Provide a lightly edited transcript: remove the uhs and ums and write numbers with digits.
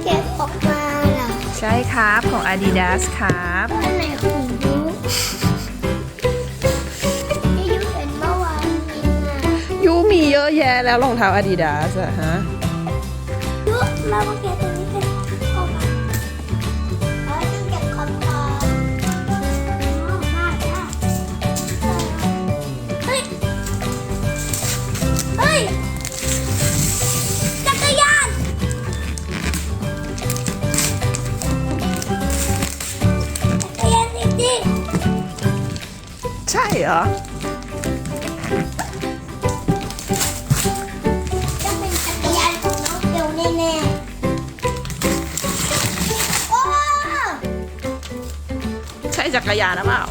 เก็บออกมาเหรอใช่ครับของ Adidas ครับ อันไหนของยูที่ยูเห็นเมื่อวานนี้นะ ยูมีเยอะแยะแล้วรองเท้า Adidas อะฮะ ยูเรามาเก็บตรงนี้กันออกมาต้องเก็บขอบขอบเฮ้ยเฮ้ยจักรยานจริง ใช่เหรอ จะเป็นจักรยานของน้องเกลแน่ๆโอ้ ใช่จักรยานหรือเปล่า